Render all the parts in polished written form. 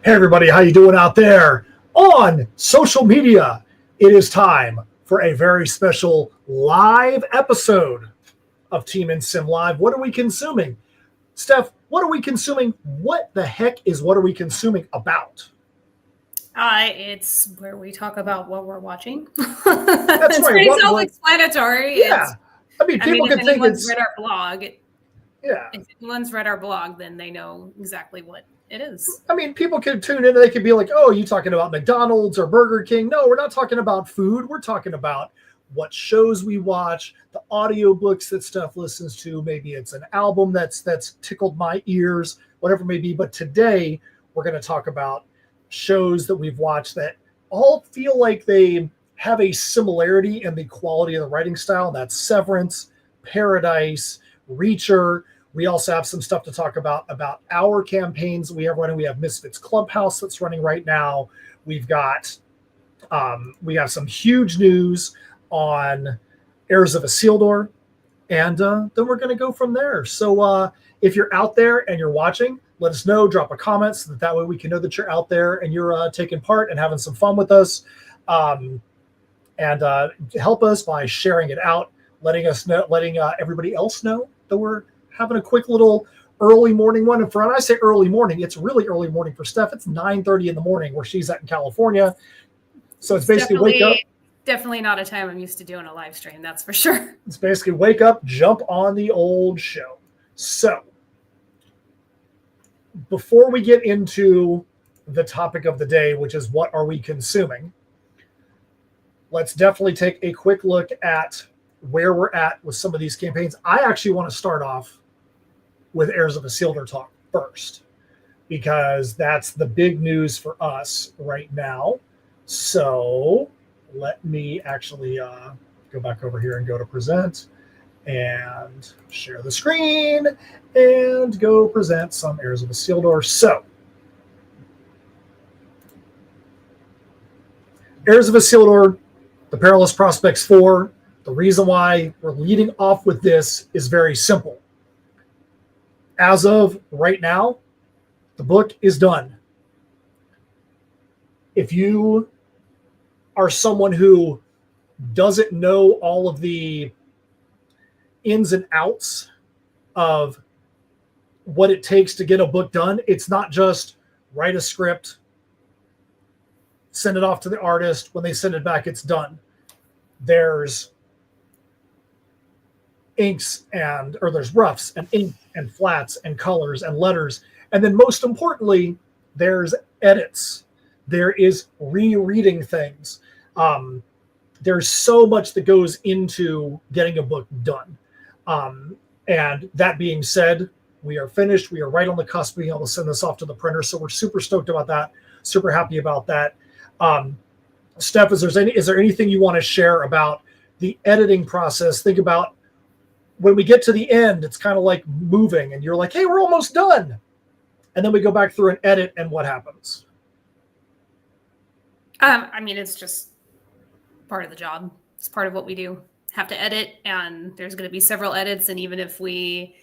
Hey everybody, how you doing out there on social media? It is time for a very special live episode of Team in Sim Live. What are we consuming? Steph, what are we consuming? What the heck is What Are We Consuming about? It's where we talk about what we're watching. That's it's right. pretty self-explanatory. Yeah. People could think it's... read our blog. Yeah. If anyone's read our blog, then they know exactly what it is. I mean, people could tune in and they could be like, oh, you talking about McDonald's or Burger King? No, we're not talking about food. We're talking about what shows we watch, the audiobooks that Steph listens to. Maybe it's an album that's tickled my ears, whatever it may be. But today we're going to talk about shows that we've watched that all feel like they have a similarity in the quality of the writing style. That's Severance, Paradise, Reacher. We also have some stuff to talk about our campaigns we have running. We have MISFITZ Clubhouse that's running right now. We've got we have some huge news on Heirs of ISILDUR, and then we're going to go from there. So if you're out there and you're watching, let us know. Drop a comment so that way we can know that you're out there and you're taking part and having some fun with us. And help us by sharing it out, letting us know, letting everybody else know that we're having a quick little early morning one. And when I say early morning, it's really early morning for Steph. It's 9:30 in the morning where she's at in California. So it's basically wake up. Definitely not a time I'm used to doing a live stream, that's for sure. It's basically wake up, jump on the old show. So before we get into the topic of the day, which is what are we consuming, let's definitely take a quick look at where we're at with some of these campaigns. I actually want to start off with Heirs of ISILDUR talk first, because that's the big news for us right now. So let me actually go back over here and go to present and share the screen and go present some Heirs of ISILDUR. So Heirs of ISILDUR, The Perilous Prospects 4. The reason why we're leading off with this is very simple. As of right now, the book is done. If you are someone who doesn't know all of the ins and outs of what it takes to get a book done, it's not just write a script, send it off to the artist. When they send it back, it's done. There's inks there's roughs and ink and flats and colors and letters. And then most importantly, there's edits. There is rereading things. There's so much that goes into getting a book done. And that being said, we are finished. We are right on the cusp of being able to send this off to the printer. So we're super stoked about that. Super happy about that. Steph, is there anything you want to share about the editing process? Think about when we get to the end, it's kind of like moving and you're like, hey, we're almost done. And then we go back through and edit, and what happens? I mean, it's just part of the job. It's part of what we do. Have to edit, and there's going to be several edits. And even if we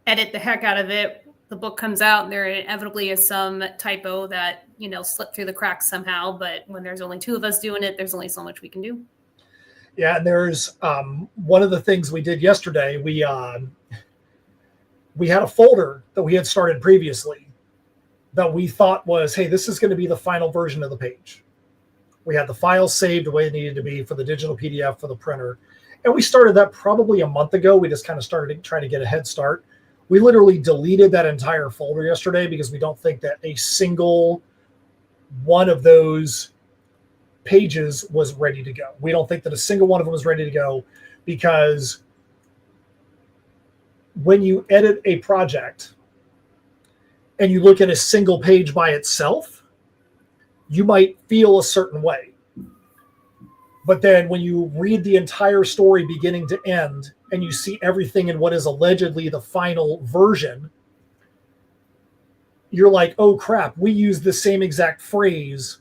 edit the heck out of it, the book comes out and there inevitably is some typo that, slipped through the cracks somehow. But when there's only two of us doing it, there's only so much we can do. Yeah, and there's one of the things we did yesterday. We had a folder that we had started previously that we thought was, hey, this is going to be the final version of the page. We had the file saved the way it needed to be for the digital PDF for the printer. And we started that probably a month ago. We just kind of started trying to get a head start. We literally deleted that entire folder yesterday because we don't think that a single one of those pages was ready to go. We don't think that a single one of them was ready to go, because when you edit a project and you look at a single page by itself, you might feel a certain way. But then when you read the entire story beginning to end and you see everything in what is allegedly the final version, you're like, oh crap, we use the same exact phrase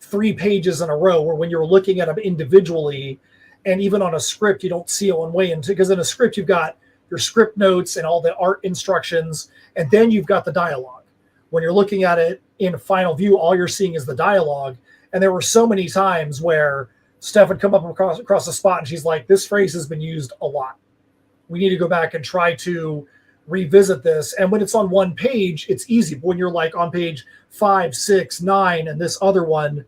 3 pages in a row, where when you're looking at them individually, and even on a script, you don't see it one way. And because in a script, you've got your script notes and all the art instructions, and then you've got the dialogue. When you're looking at it in final view, all you're seeing is the dialogue. And there were so many times where Steph would come up across the spot and she's like, this phrase has been used a lot. We need to go back and try to revisit this. And when it's on one page, it's easy. But when you're like on page 5, 6, 9, and this other one,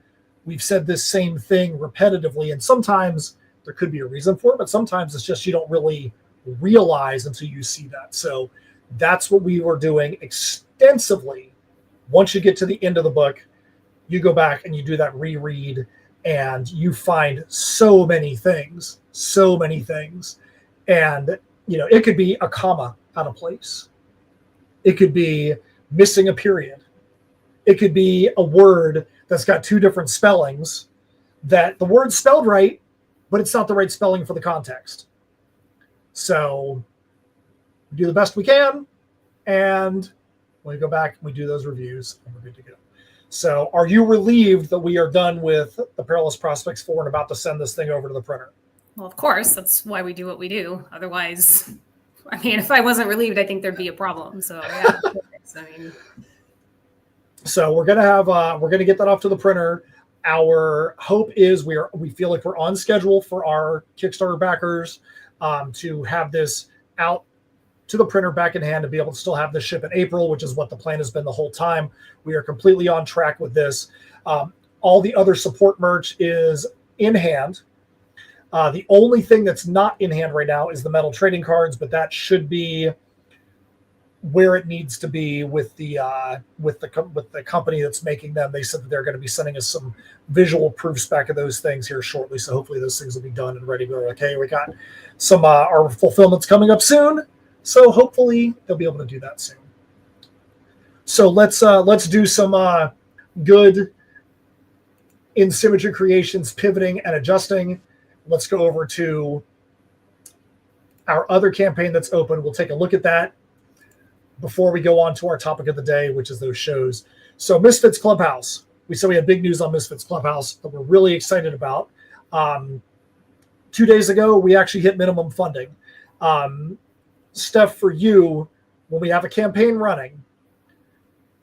we've said this same thing repetitively. And sometimes there could be a reason for it, but sometimes it's just you don't really realize until you see that. So that's what we were doing extensively. Once you get to the end of the book, you go back and you do that reread and you find so many things. And, you know, it could be a comma out of place. It could be missing a period. It could be a word that's got 2 different spellings that the word's spelled right, but it's not the right spelling for the context. So we do the best we can. And when we go back, we do those reviews and we're good to go. So are you relieved that we are done with the Perilous Prospects 4 and about to send this thing over to the printer? Well, of course, that's why we do what we do. Otherwise, I mean, if I wasn't relieved, I think there'd be a problem. So yeah, so we're gonna get that off to the printer. Our hope is we feel like we're on schedule for our Kickstarter backers to have this out to the printer back in hand to be able to still have this ship in April, which is what the plan has been the whole time. We are completely on track with this. All the other support merch is in hand. The only thing that's not in hand right now is the metal trading cards, but that should be where it needs to be with the company that's making them. They said that they're going to be sending us some visual proofs back of those things here shortly. So hopefully those things will be done and ready to go. Okay, we got some our fulfillment's coming up soon. So hopefully they'll be able to do that soon. So let's do some good in Symmetry Creations pivoting and adjusting. Let's go over to our other campaign that's open. We'll take a look at that before we go on to our topic of the day, which is those shows. So Misfits Clubhouse. We said we had big news on Misfits Clubhouse that we're really excited about. 2 days ago, we actually hit minimum funding. Steph, for you, when we have a campaign running,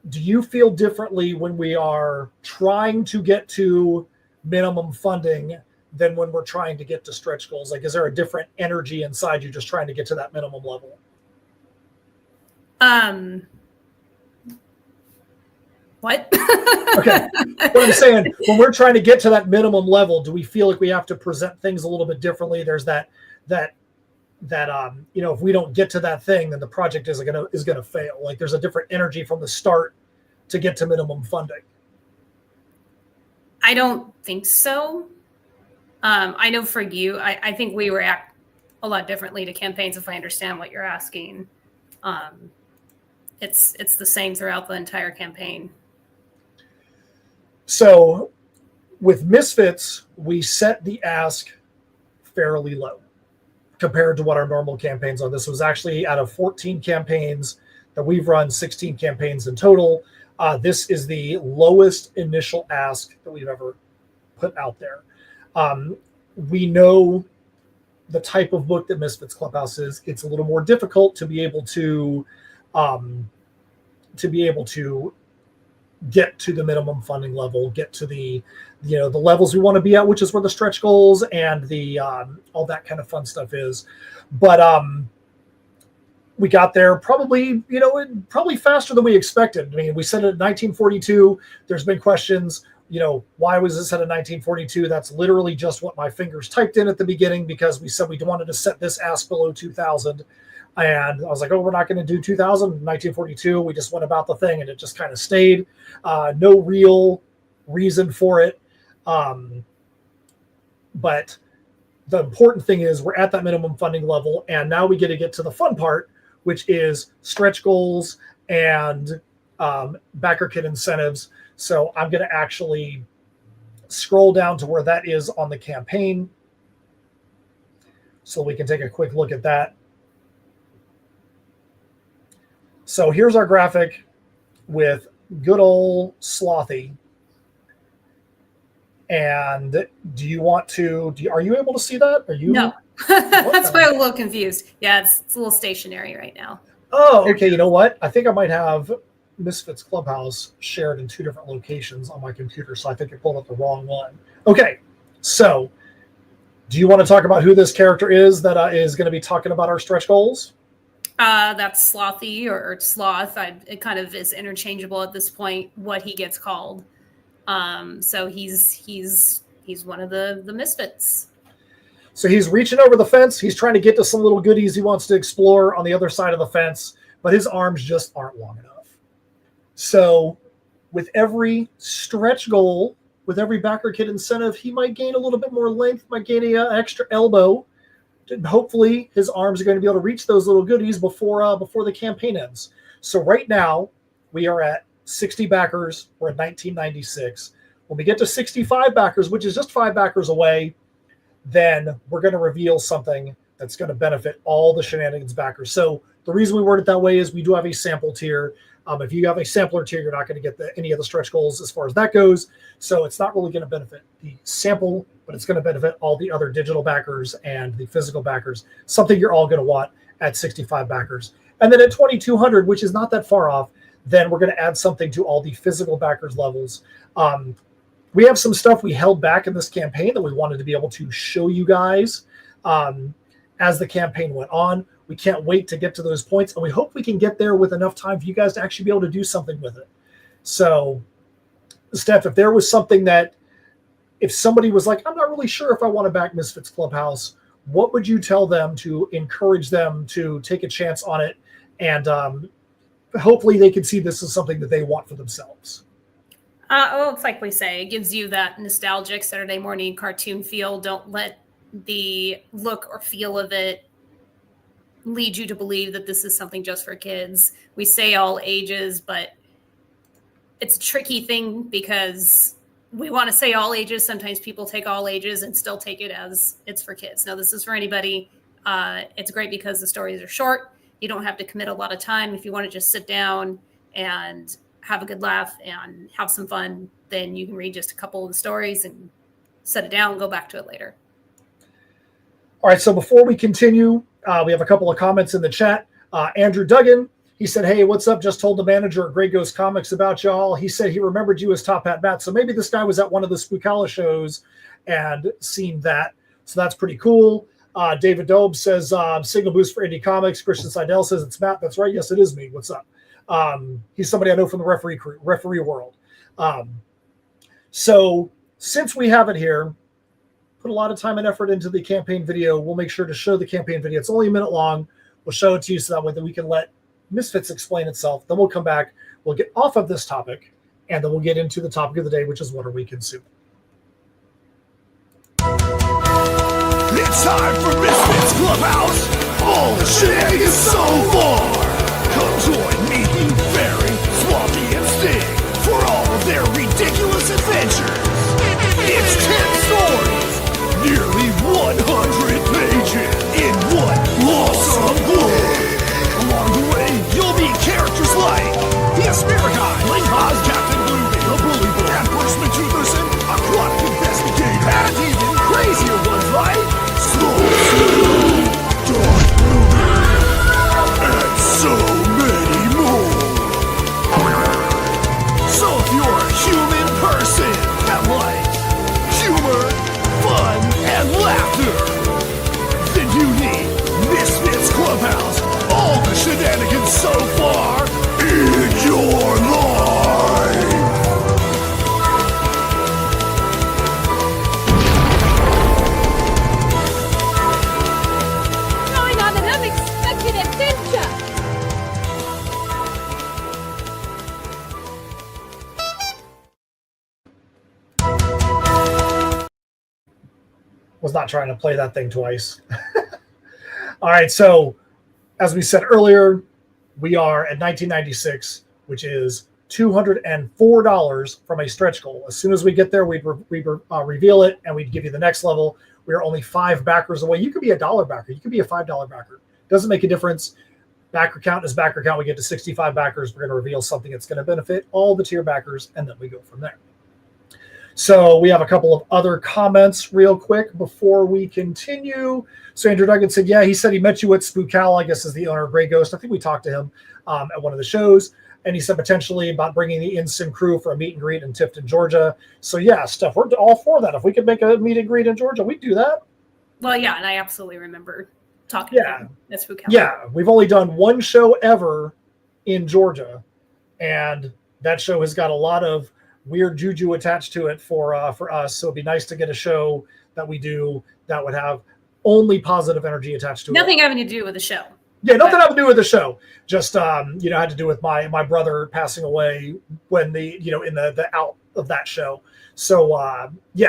do you feel differently when we are trying to get to minimum funding than when we're trying to get to stretch goals? Like, is there a different energy inside you just trying to get to that minimum level? What? Okay. What I'm saying, when we're trying to get to that minimum level, do we feel like we have to present things a little bit differently? There's that you know, if we don't get to that thing, then the project is gonna fail. Like, there's a different energy from the start to get to minimum funding. I don't think so. I know for you, I think we react a lot differently to campaigns, if I understand what you're asking. It's the same throughout the entire campaign. So with Misfits, we set the ask fairly low compared to what our normal campaigns are. This was actually out of 14 campaigns that we've run, 16 campaigns in total. This is the lowest initial ask that we've ever put out there. We know the type of book that Misfits Clubhouse is. It's a little more difficult to be able to get to the minimum funding level, get to the the levels we want to be at, which is where the stretch goals and the all that kind of fun stuff is. But we got there probably faster than we expected. I mean, we set it at 1942. There's been questions, why was this at a 1942? That's literally just what my fingers typed in at the beginning, because we said we wanted to set this ask below 2000. And I was like, we're not going to do 2000, 1942. We just went about the thing and it just kind of stayed. No real reason for it. But the important thing is we're at that minimum funding level. And now we get to the fun part, which is stretch goals and backer kit incentives. So I'm going to actually scroll down to where that is on the campaign so we can take a quick look at that. So here's our graphic with good old Slothy. And are you able to see that? Are you? No. That's why I'm a little confused. Yeah, it's a little stationary right now. Oh, okay. You know what? I think I might have Misfits Clubhouse shared in 2 different locations on my computer, so I think it pulled up the wrong one. Okay, so do you want to talk about who this character is that is going to be talking about our stretch goals? That's Slothy or Sloth. It kind of is interchangeable at this point, what he gets called. So he's one of the Misfits. So he's reaching over the fence. He's trying to get to some little goodies he wants to explore on the other side of the fence, but his arms just aren't long enough. So with every stretch goal, with every backer kit incentive, he might gain a little bit more length, might gain an extra elbow. And hopefully his arms are going to be able to reach those little goodies before the campaign ends. So right now we are at 60 backers. We're at 1996. When we get to 65 backers, which is just 5 backers away, then we're going to reveal something that's going to benefit all the Shenanigans backers. So the reason we word it that way is we do have a sample tier. If you have a sampler tier, you're not going to get any of the stretch goals as far as that goes. So it's not really going to benefit the sample, but it's going to benefit all the other digital backers and the physical backers, something you're all going to want at 65 backers. And then at 2,200, which is not that far off, then we're going to add something to all the physical backers levels. We have some stuff we held back in this campaign that we wanted to be able to show you guys as the campaign went on. We can't wait to get to those points, and we hope we can get there with enough time for you guys to actually be able to do something with it. So, Steph, if there was something that, if somebody was like, I'm not really sure if I want to back Misfits Clubhouse, what would you tell them to encourage them to take a chance on it? And hopefully they can see this as something that they want for themselves. Well, it's like we say, it gives you that nostalgic Saturday morning cartoon feel. Don't let the look or feel of it lead you to believe that this is something just for kids. We say all ages, but it's a tricky thing because we want to say all ages. Sometimes people take all ages and still take it as it's for kids. No, this is for anybody. It's great because the stories are short. You don't have to commit a lot of time. If you want to just sit down and have a good laugh and have some fun, then you can read just a couple of the stories and set it down and go back to it later. All right, so before we continue, we have a couple of comments in the chat. Andrew Duggan, he said, hey, what's up? Just told the manager at Grey Ghost Comics about y'all. He said he remembered you as Top Hat Matt. So maybe this guy was at one of the Spookala shows and seen that. So that's pretty cool. David Dobe says, signal boost for Indie Comics. Christian Seidel says, it's Matt. That's right. Yes, it is me. What's up? He's somebody I know from the referee world. So since we have it here, put a lot of time and effort into the campaign video. We'll make sure to show the campaign video. It's only a minute long. We'll show it to you so that way that we can let Misfits explain itself. Then we'll come back. We'll get off of this topic, and then we'll get into the topic of the day, which is what are we consuming. It's time for Misfits Clubhouse. All the shenanigans so far. Come join me, you Fairy, Swampy, and Sting for all of their ridiculous adventures. It's 10 stories, nearly 100 pages in one awesome book. Along the way, you'll meet characters like the Asparagus, Link Oz, Captain Bluebeard, the Bully Boy, and Bruce McJuderson, Aquatic Investigator, and even crazier ones like Slow Dark Ruby, and so many more. So if you're a human person that likes humor, fun, and laughter, then you need Misfits Clubhouse. All the shenanigans so far in your life. Going on an unexpected adventure. Was not trying to play that thing twice. All right, so as we said earlier, we are at 1996, which is $204 from a stretch goal. As soon as we get there, we'd reveal it, and we'd give you the next level. We are only 5 backers away. You could be a $1 backer. You could be a $5 backer. Doesn't make a difference. Backer count is backer count. We get to 65 backers. We're going to reveal something that's going to benefit all the tier backers, and then we go from there. So we have a couple of other comments real quick before we continue. So Andrew Duggan said, yeah, he said he met you at Spookala, I guess is the owner of Grey Ghost. I think we talked to him at one of the shows. And he said potentially about bringing the Ensign crew for a meet and greet in Tifton, Georgia. So yeah, Steph, we're all for that. If we could make a meet and greet in Georgia, we'd do that. Well, yeah, and I absolutely remember talking to him. That's who counted. Yeah, we've only done one show ever in Georgia, and that show has got a lot of weird juju attached to it for us. So it'd be nice to get a show that we do that would have only positive energy attached to it. Nothing having to do with the show. Yeah, nothing having to do with the show. Just had to do with my brother passing away when in the out of that show. So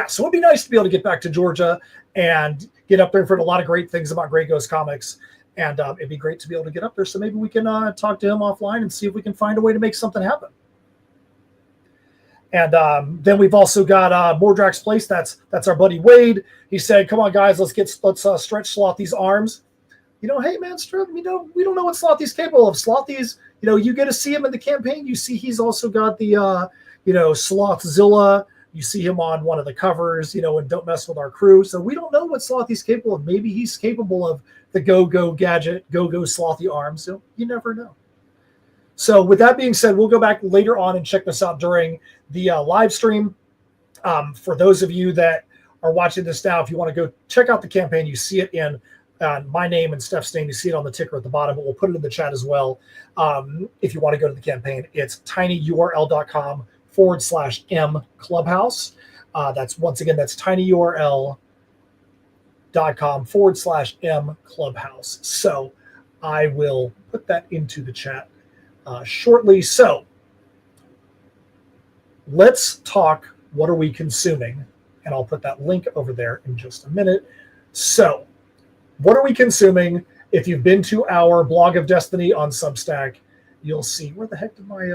so it'd be nice to be able to get back to Georgia and get up there and heard a lot of great things about Grey Ghost Comics. And it'd be great to be able to get up there. So maybe we can talk to him offline and see if we can find a way to make something happen. And then we've also got Mordrax Place. That's our buddy Wade. He said, "Come on, guys, let's stretch Slothy's arms." Hey man, we don't know what Slothy's capable of. Slothy's, you get to see him in the campaign. You see he's also got the Slothzilla. You see him on one of the covers, and Don't Mess With Our Crew. So we don't know what Slothy's capable of. Maybe he's capable of the go-go gadget, go-go Slothy arms. So you never know. So with that being said, we'll go back later on and check this out during the live stream. For those of you that are watching this now, if you want to go check out the campaign, you see it in my name and Steph's name. You see it on the ticker at the bottom, but we'll put it in the chat as well. If you want to go to the campaign, it's tinyurl.com/M Clubhouse. That's tinyurl.com/M Clubhouse. So I will put that into the chat shortly. So let's talk. What are we consuming? And I'll put that link over there in just a minute. So what are we consuming? If you've been to our Blog of Destiny on Substack, you'll see where the heck did my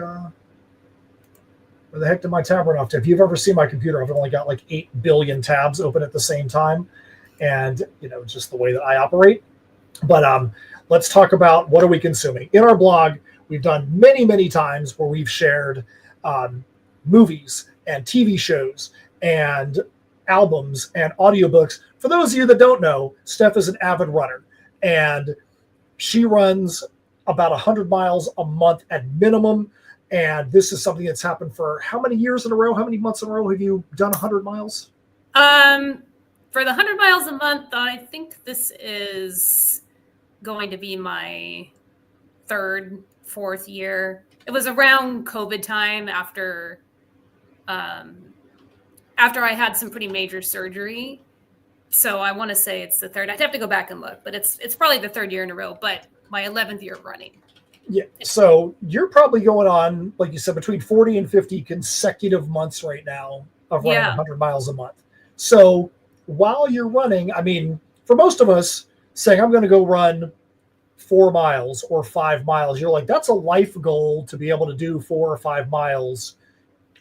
tab run off to? If you've ever seen my computer, I've only got like 8 billion tabs open at the same time, and just the way that I operate. But let's talk about what are we consuming in our blog. We've done many times where we've shared movies and TV shows and albums and audiobooks. For those of you that don't know, Steph is an avid runner, and she runs about 100 miles a month at minimum. And this is something that's happened for how many years in a row? How many months in a row have you done 100 miles? For the 100 miles a month, I think this is going to be my third, fourth year. It was around COVID time after I had some pretty major surgery. So I want to say it's the third. I'd have to go back and look, but it's probably the third year in a row, but my 11th year running. Yeah. So you're probably going on, like you said, between 40 and 50 consecutive months right now of running 100 miles a month. So while you're running, I mean, for most of us saying, I'm going to go run 4 miles or 5 miles, you're like, that's a life goal to be able to do 4 or 5 miles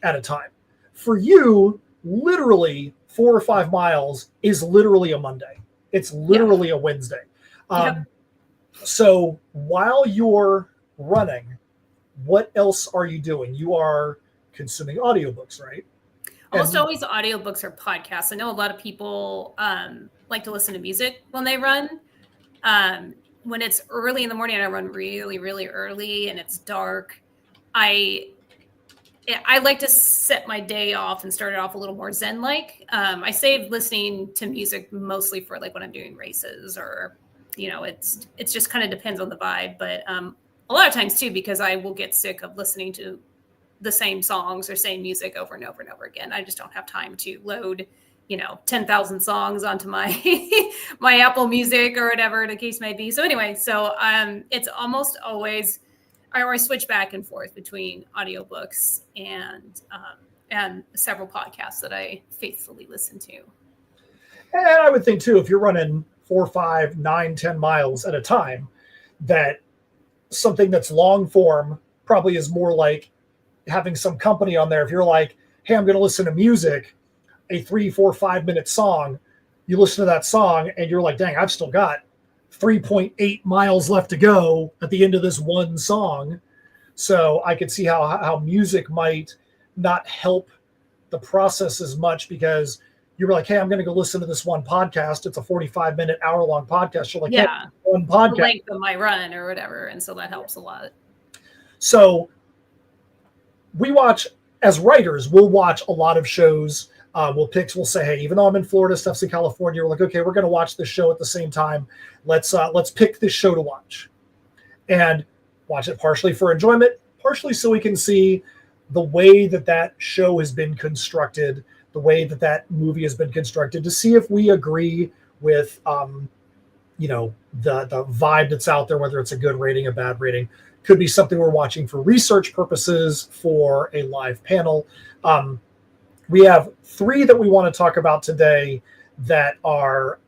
at a time. For you, literally 4 or 5 miles is literally a Monday. It's literally a Wednesday. So while you're running, what else are you doing? You are consuming audiobooks, right? Almost always audiobooks or podcasts. I know a lot of people like to listen to music when they run. When it's early in the morning, I run really, really early and it's dark. I like to set my day off and start it off a little more zen-like. I save listening to music mostly for like when I'm doing races or, it's just kind of depends on the vibe. But a lot of times too, because I will get sick of listening to the same songs or same music over and over and over again. I just don't have time to load, 10,000 songs onto my my Apple Music or whatever the case may be. So anyway, it's almost always, I always switch back and forth between audiobooks and several podcasts that I faithfully listen to. And I would think too, if you're running 4, 5, 9, 10 miles at a time, that something that's long form probably is more like having some company on there. If you're like, hey, I'm going to listen to music, a 3, 4, 5 minute song, you listen to that song and you're like, dang, I've still got 3.8 miles left to go at the end of this one song. So I could see how music might not help the process as much, because you're like, hey, I'm going to go listen to this one podcast. It's a 45-minute, hour-long podcast. You're like, yeah, hey, one podcast. The length of my run or whatever. And so that helps a lot. So we watch, as writers, we'll watch a lot of shows. We'll say, hey, even though I'm in Florida, Steph's in California, we're like, okay, we're going to watch this show at the same time. Let's pick this show to watch, and watch it partially for enjoyment, partially so we can see the way that show has been constructed, the way that movie has been constructed, to see if we agree with, the vibe that's out there, whether it's a good rating, a bad rating. Could be something we're watching for research purposes, for a live panel. We have 3 that we want to talk about today that are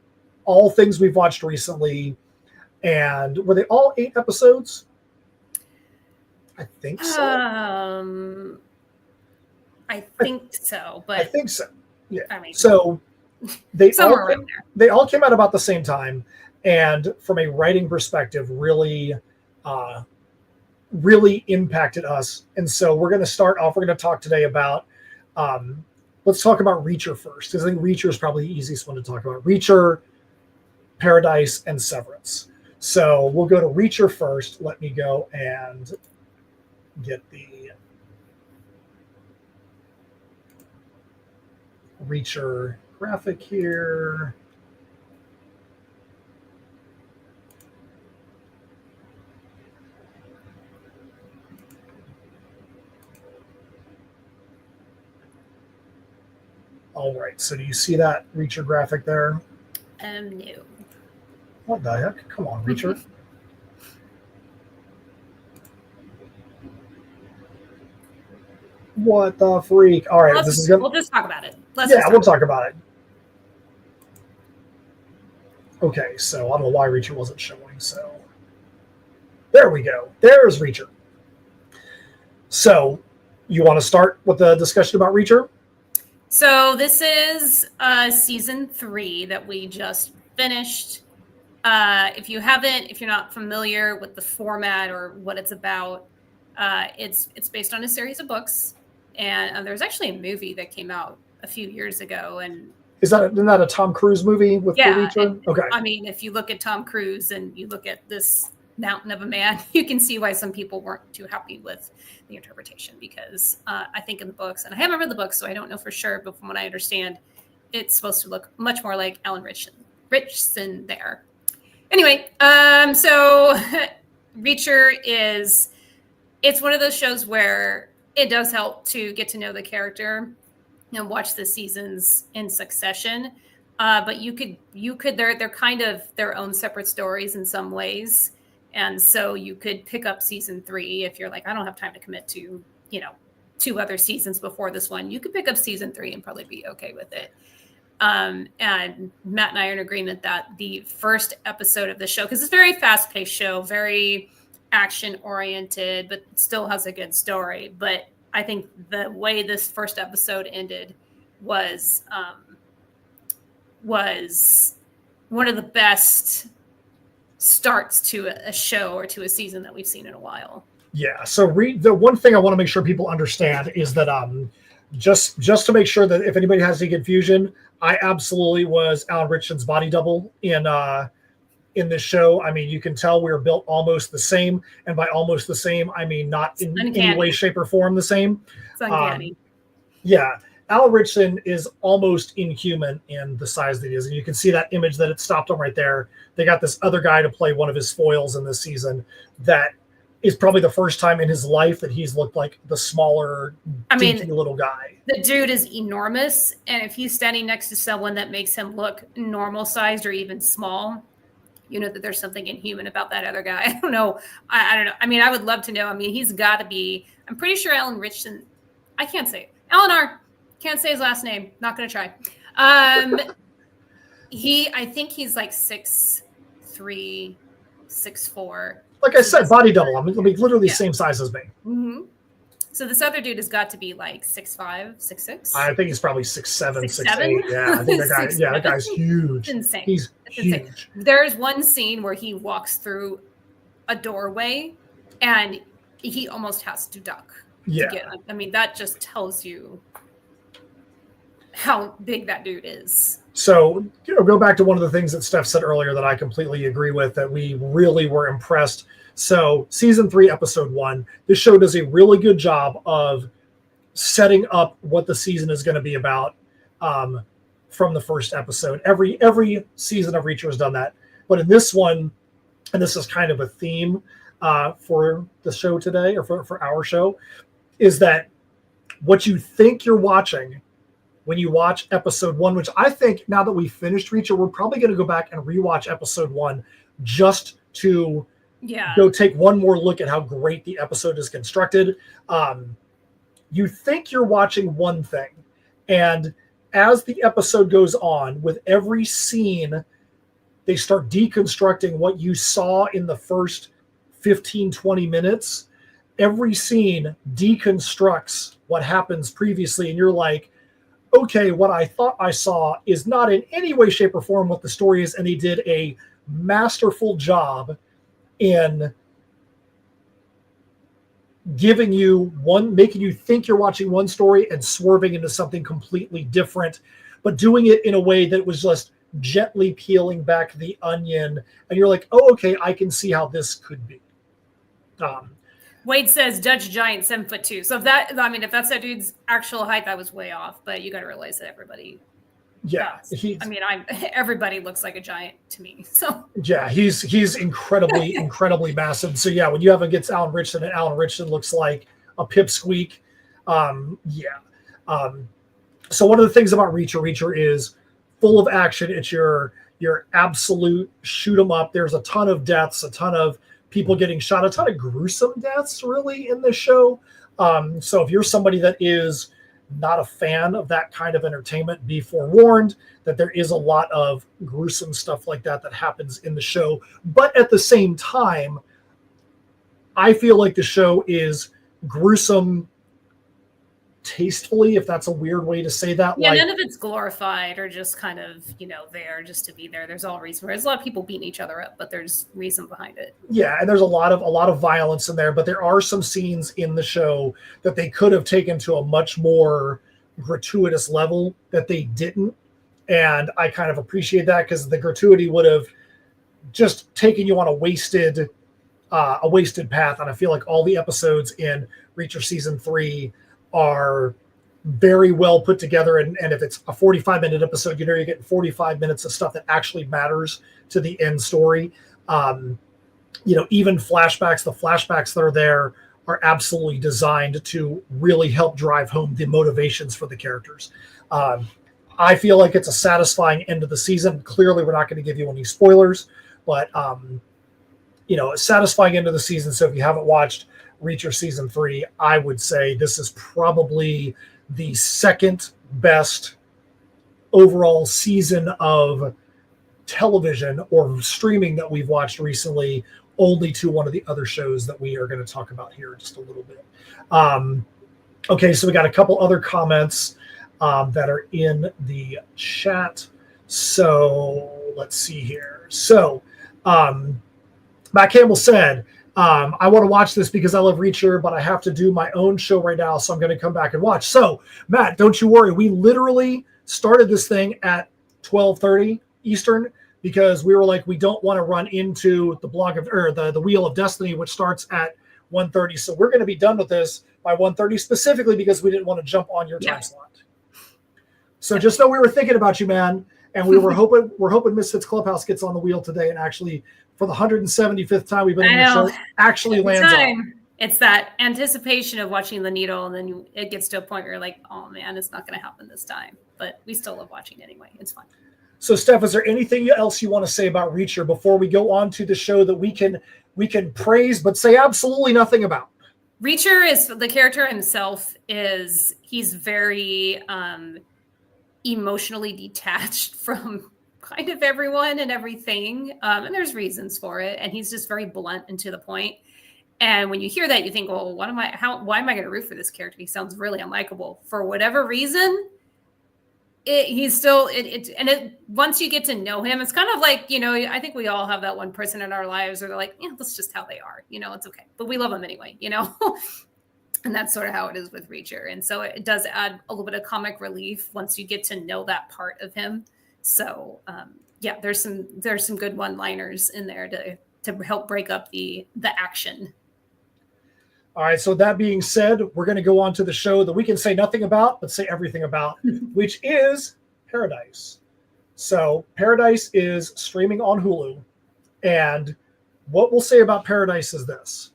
all things we've watched recently. And were they all 8 episodes? I think so. I think so, but I think so. Yeah. I mean, so they all came out about the same time, and from a writing perspective, really impacted us. And so we're going to start off. We're going to talk today about. Let's talk about Reacher first, because I think Reacher is probably the easiest one to talk about. Reacher, Paradise, and Severance. So we'll go to Reacher first. Let me go and get the Reacher graphic here. All right, so do you see that Reacher graphic there? No. What the heck? Come on, Reacher. What the freak? All right, We'll just talk about it. We'll talk about it. Okay, so I don't know why Reacher wasn't showing. So there we go. There's Reacher. So you want to start with the discussion about Reacher? So this is season 3 that we just finished. If you're not familiar with the format or what it's about, it's based on a series of books, and there's actually a movie that came out a few years ago. And isn't that a Tom Cruise movie with Reacher? Okay. I mean, if you look at Tom Cruise and you look at this mountain of a man, you can see why some people weren't too happy with the interpretation, because I think in the books, and I haven't read the books, so I don't know for sure, but from what I understand, it's supposed to look much more like Alan Richardson there. Anyway, so Reacher it's one of those shows where it does help to get to know the character and watch the seasons in succession. But they're kind of their own separate stories in some ways. And so you could pick up season 3 if you're like, I don't have time to commit to, 2 other seasons before this one. You could pick up season 3 and probably be okay with it. And Matt and I are in agreement that the first episode of the show, because it's a very fast-paced show, very action-oriented, but still has a good story. But I think the way this first episode ended was one of the best starts to a show or to a season that we've seen in a while. Yeah. So the one thing I want to make sure people understand is that just to make sure that if anybody has any confusion, I absolutely was Alan Richardson's body double in this show. I mean, you can tell we were built almost the same, and by almost the same, I mean not in any way, shape, or form the same. It's uncanny. Yeah. Alan Richardson is almost inhuman in the size that he is. And you can see that image that it stopped on right there. They got this other guy to play one of his foils in this season. That is probably the first time in his life that he's looked like the smaller, dinky little guy. The dude is enormous. And if he's standing next to someone that makes him look normal sized or even small, you know that there's something inhuman about that other guy. I don't know. I don't know. I mean, I would love to know. I mean, he's got to be, I'm pretty sure Alan Richardson, I can't say it. Alan R. Can't say his last name. Not going to try. I think he's like 6'3", 6'4". Like I said, body double. I mean, literally the same size as me. Mm-hmm. So this other dude has got to be like 6'5", 6'6". I think he's probably 6'7", 6'7". 6'8". Yeah, I think that guy's huge. It's insane. He's huge. Insane. There's one scene where he walks through a doorway and he almost has to duck. Yeah. I mean, that just tells you how big that dude is. So, go back to one of the things that Steph said earlier that I completely agree with, that we really were impressed So season 3, episode 1, this show does a really good job of setting up what the season is going to be about from the first episode. Every season of Reacher has done that. But in this one, and this is kind of a theme for the show today, or for our show, is that what you think you're watching when you watch episode 1, which I think now that we finished Reacher, we're probably going to go back and rewatch episode 1 just to go take one more look at how great the episode is constructed. You think you're watching one thing, and as the episode goes on, with every scene, they start deconstructing what you saw in the first 15, 20 minutes. Every scene deconstructs what happens previously, and you're like, okay, what I thought I saw is not in any way, shape, or form what the story is, and they did a masterful job in giving you making you think you're watching one story and swerving into something completely different, but doing it in a way that was just gently peeling back the onion, and you're like, oh, okay, I can see how this could be. Wade says Dutch giant 7'2". So if that's that dude's actual height, that was way off. But you got to realize that everybody. Yeah, everybody looks like a giant to me. So yeah, he's incredibly massive. So yeah, when you have him against Alan Richardson, and Alan Richardson looks like a pipsqueak. So one of the things about Reacher is full of action. It's your absolute shoot 'em up. There's a ton of deaths, a ton of people getting shot, a ton of gruesome deaths really in this show. So if you're somebody that is not a fan of that kind of entertainment, be forewarned that there is a lot of gruesome stuff like that happens in the show. But at the same time, I feel like the show is gruesome tastefully, if that's a weird way to say that. Yeah, none of it's glorified or just kind of, there just to be there. There's all reason. There's a lot of people beating each other up, but there's reason behind it. Yeah, and there's a lot of violence in there, but there are some scenes in the show that they could have taken to a much more gratuitous level that they didn't. And I kind of appreciate that, because the gratuity would have just taken you on a wasted path. And I feel like all the episodes in Reacher season 3 are very well put together, and if it's a 45-minute episode, you're getting 45 minutes of stuff that actually matters to the end story. Even flashbacks, the flashbacks that are there are absolutely designed to really help drive home the motivations for the characters. I feel like it's a satisfying end of the season. Clearly, we're not going to give you any spoilers, but a satisfying end of the season. So if you haven't watched Reacher season 3, I would say this is probably the second best overall season of television or streaming that we've watched recently, only to one of the other shows that we are going to talk about here in just a little bit. Okay, so we got a couple other comments that are in the chat. So let's see here. So Matt Campbell said, I want to watch this because I love Reacher, but I have to do my own show right now, so I'm going to come back and watch. So, Matt, don't you worry. We literally started this thing at 12:30 Eastern because we were like, we don't want to run into the the Wheel of Destiny, which starts at 1:30. So we're going to be done with this by 1:30, specifically because we didn't want to jump on your time slot. So just know we were thinking about you, man, and we're hoping Misfits Clubhouse gets on the wheel today and actually, for the 175th time we've been in the show, actually lands on. It's that anticipation of watching the needle, and then it gets to a point where you're like, oh man, it's not going to happen this time. But we still love watching anyway. It's fun. So, Steph, is there anything else you want to say about Reacher before we go on to the show that we can praise but say absolutely nothing about? Reacher is the character himself. He's very emotionally detached from kind of everyone and everything. And there's reasons for it. And he's just very blunt and to the point. And when you hear that, you think, well, why am I going to root for this character? He sounds really unlikable. For whatever reason, once you get to know him, it's kind of like, I think we all have that one person in our lives where they're like, that's just how they are. It's okay. But we love them anyway, And that's sort of how it is with Reacher. And so it does add a little bit of comic relief once you get to know that part of him. So, there's some good one-liners in there to help break up the action. All right, so that being said, we're going to go on to the show that we can say nothing about, but say everything about, which is Paradise. So Paradise is streaming on Hulu. And what we'll say about Paradise is this.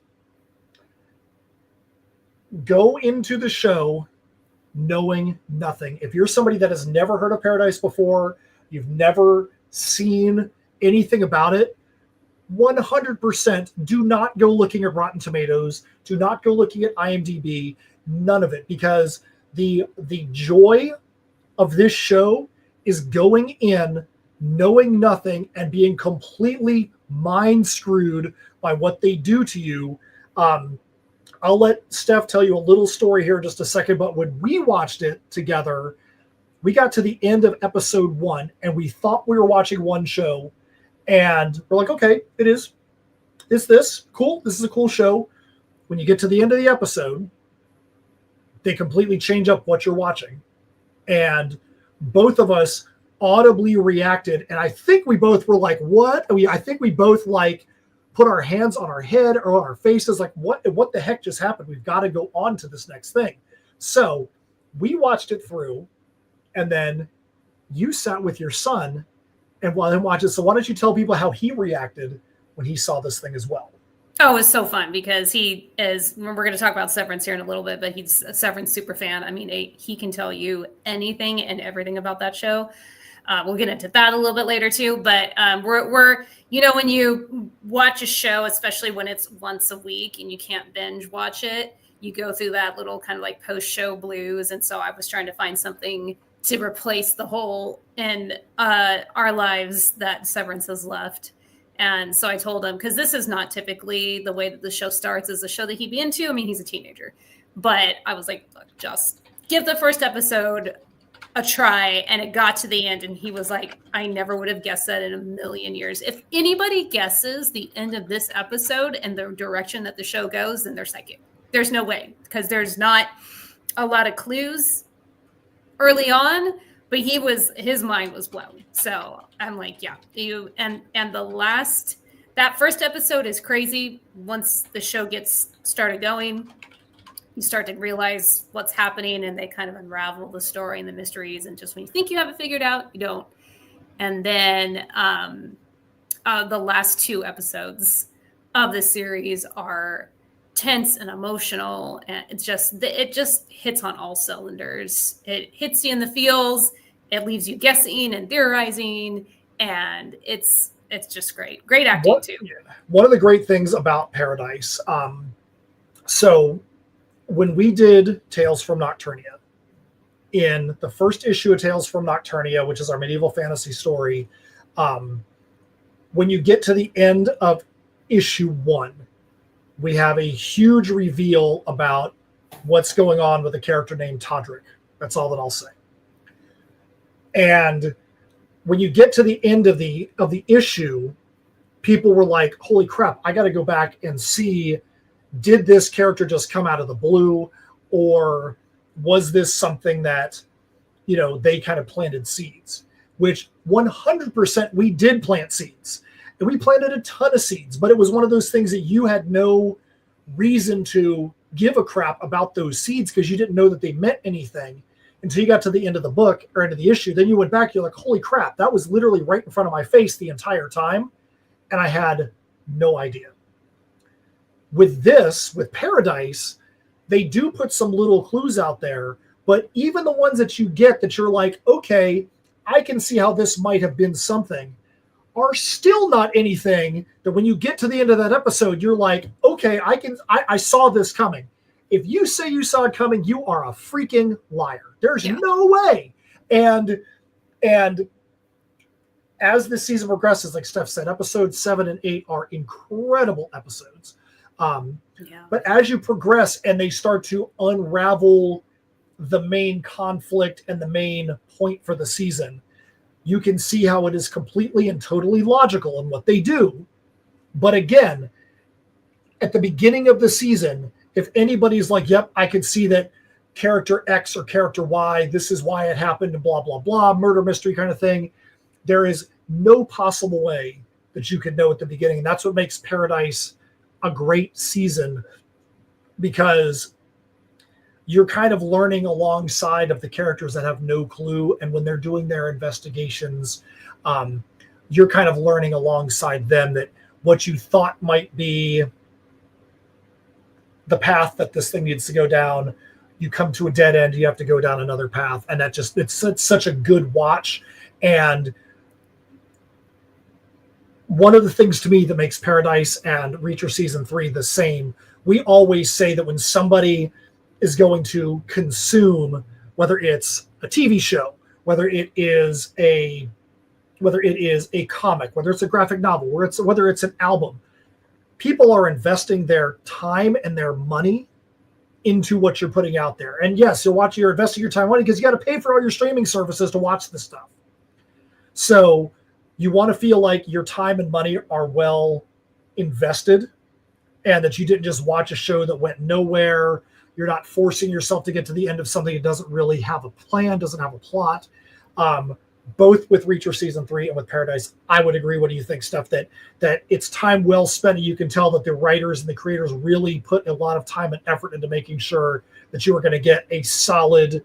Go into the show knowing nothing. If you're somebody that has never heard of Paradise before, you've never seen anything about it, 100% do not go looking at Rotten Tomatoes. Do not go looking at IMDb. None of it, because the joy of this show is going in, knowing nothing, and being completely mind screwed by what they do to you. I'll let Steph tell you a little story here in just a second, but when we watched it together, we got to the end of episode 1, and we thought we were watching one show. And we're like, okay, it's this cool. This is a cool show. When you get to the end of the episode, they completely change up what you're watching. And both of us audibly reacted. And I think we both were like, what? I think we both like put our hands on our head or on our faces. Like, what the heck just happened? We've got to go on to this next thing. So we watched it through, and then you sat with your son and while him watch it. So why don't you tell people how he reacted when he saw this thing as well? Oh, it was so fun because he is, we're going to talk about Severance here in a little bit, but he's a Severance super fan. I mean, he can tell you anything and everything about that show. We'll get into that a little bit later too, but we're, when you watch a show, especially when it's once a week and you can't binge watch it, you go through that little kind of like post-show blues. And so I was trying to find something to replace the hole in our lives that Severance has left. And so I told him, because this is not typically the way that the show starts, is the show that he'd be into. I mean, he's a teenager. But I was like, look, just give the first episode a try. And it got to the end, and he was like, I never would have guessed that in a million years. If anybody guesses the end of this episode and the direction that the show goes, then they're psychic. There's no way, because there's not a lot of clues early on, but his mind was blown. So I'm like, yeah, and that first episode is crazy. Once the show gets started going, you start to realize what's happening, and they kind of unravel the story and the mysteries. And just when you think you have it figured out, you don't. And then the last 2 episodes of the series are tense and emotional, and it just hits on all cylinders. It hits you in the feels, it leaves you guessing and theorizing, and it's just great acting too. One of the great things about Paradise, so when we did Tales from Nocturnia, in the first issue of Tales from Nocturnia, which is our medieval fantasy story, when you get to the end of issue 1, we have a huge reveal about what's going on with a character named Todrick. That's all that I'll say. And when you get to the end of the issue, people were like, holy crap, I got to go back and see, did this character just come out of the blue, or was this something that, they kind of planted seeds? Which 100% we did plant seeds. And we planted a ton of seeds, but it was one of those things that you had no reason to give a crap about those seeds because you didn't know that they meant anything until you got to the end of the book or end of the issue. Then you went back, you're like, holy crap, that was literally right in front of my face the entire time. And I had no idea. With Paradise, they do put some little clues out there, but even the ones that you get that you're like, okay, I can see how this might have been something, are still not anything that when you get to the end of that episode, you're like, okay, I saw this coming. If you say you saw it coming, you are a freaking liar. There's no way. And as the season progresses, like Steph said, episodes 7 and 8 are incredible episodes. But as you progress and they start to unravel the main conflict and the main point for the season, you can see how it is completely and totally logical in what they do. But again, at the beginning of the season, if anybody's like, yep, I could see that character X or character Y, this is why it happened, and blah, blah, blah, murder mystery kind of thing, there is no possible way that you could know at the beginning. And that's what makes Paradise a great season, because you're kind of learning alongside of the characters that have no clue. And when they're doing their investigations, you're kind of learning alongside them that what you thought might be the path that this thing needs to go down, you come to a dead end, you have to go down another path. And that just, it's such a good watch. And one of the things to me that makes Paradise and Reacher season 3 the same, we always say that when somebody is going to consume, whether it's a TV show, whether it is a comic, whether it's a graphic novel, whether it's an album, people are investing their time and their money into what you're putting out there. And yes, you're investing your time and money because you got to pay for all your streaming services to watch this stuff. So you want to feel like your time and money are well invested, and that you didn't just watch a show that went nowhere. You're not forcing yourself to get to the end of something that doesn't really have a plan, doesn't have a plot. Both with Reacher season 3 and with Paradise, I would agree. What do you think, Steph? That it's time well spent. You can tell that the writers and the creators really put a lot of time and effort into making sure that you were going to get a solid,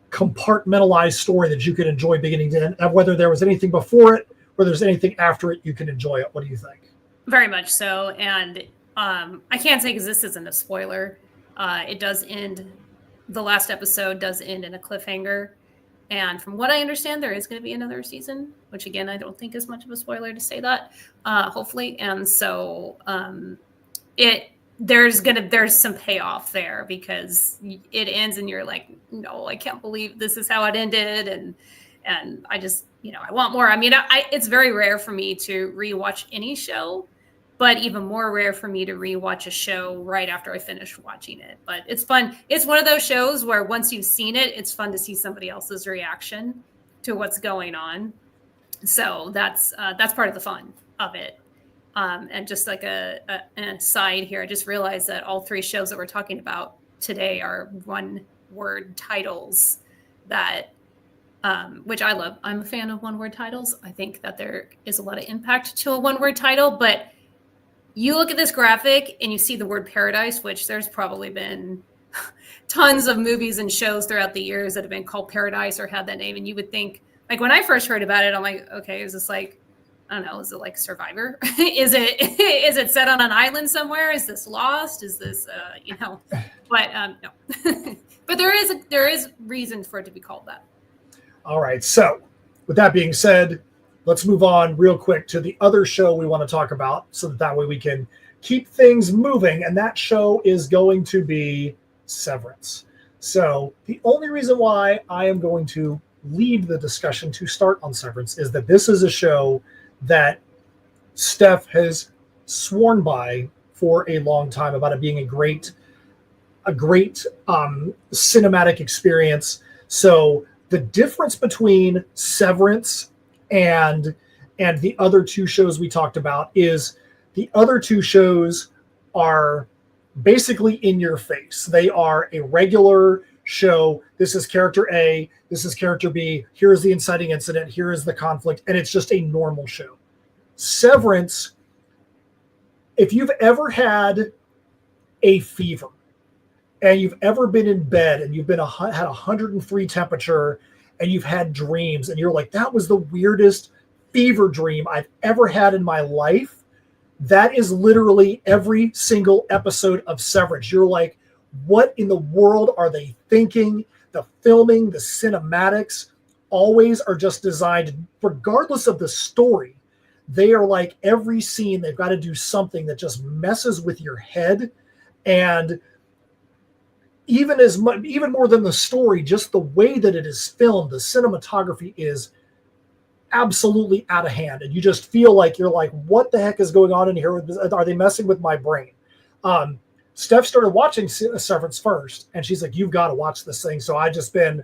compartmentalized story that you could enjoy beginning to end. And whether there was anything before it or there's anything after it, you can enjoy it. What do you think? Very much so. And I can't say because this isn't a spoiler. It does end, the last episode does end in a cliffhanger. And from what I understand, there is going to be another season, which again, I don't think is much of a spoiler to say that, hopefully. And so there's some payoff there, because it ends and you're like, no, I can't believe this is how it ended. And I just, I want more. I mean, it's very rare for me to rewatch any show, but even more rare for me to rewatch a show right after I finish watching it. But it's fun. It's one of those shows where once you've seen it, it's fun to see somebody else's reaction to what's going on. So that's part of the fun of it. And just like an aside here, I just realized that all 3 shows that we're talking about today are one-word titles that, which I love. I'm a fan of one-word titles. I think that there is a lot of impact to a one-word title, but you look at this graphic and you see the word Paradise, which there's probably been tons of movies and shows throughout the years that have been called Paradise or had that name. And you would think, like, when I first heard about it, I'm like, okay, is this like, I don't know, is it like Survivor? is it set on an island somewhere? Is this Lost? Is this, but no. But there is reason for it to be called that. All right. So with that being said, let's move on real quick to the other show we want to talk about, so that way we can keep things moving. And that show is going to be Severance. So the only reason why I am going to lead the discussion to start on Severance is that this is a show that Steph has sworn by for a long time about it being a great cinematic experience. So the difference between Severance and the other 2 shows we talked about is the other 2 shows are basically in your face. They are a regular show. This is character A, this is character B, here's the inciting incident, here is the conflict, and it's just a normal show. Severance, if you've ever had a fever and you've ever been in bed and you've been had 103 temperature and you've had dreams and you're like, that was the weirdest fever dream I've ever had in my life, that is literally every single episode of Severance. You're like, what in the world are they thinking? The filming, the cinematics always are just designed, regardless of the story, they are like, every scene they've got to do something that just messes with your head. And even more than the story, just the way that it is filmed, the cinematography is absolutely out of hand. And you just feel like, you're like, what the heck is going on in here? Are they messing with my brain? Steph started watching Severance first, and she's like, you've got to watch this thing. So I've just been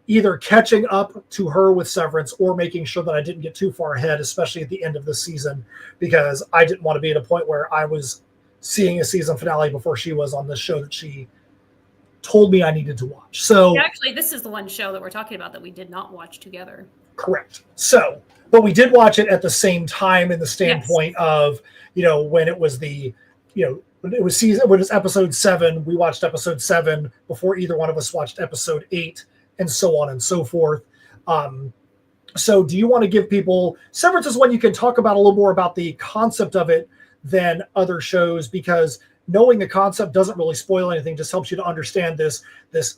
either catching up to her with Severance or making sure that I didn't get too far ahead, especially at the end of the season, because I didn't want to be at a point where I was seeing a season finale before she was on this show that she told me I needed to watch. So actually, this is the one show that we're talking about that we did not watch together. Correct. So, but we did watch it at the same time in the standpoint of, when it was when it was episode 7, we watched episode 7 before either one of us watched episode 8, and so on and so forth. So do you want to give people, Severance is one you can talk about a little more about the concept of it than other shows, because knowing the concept doesn't really spoil anything, just helps you to understand this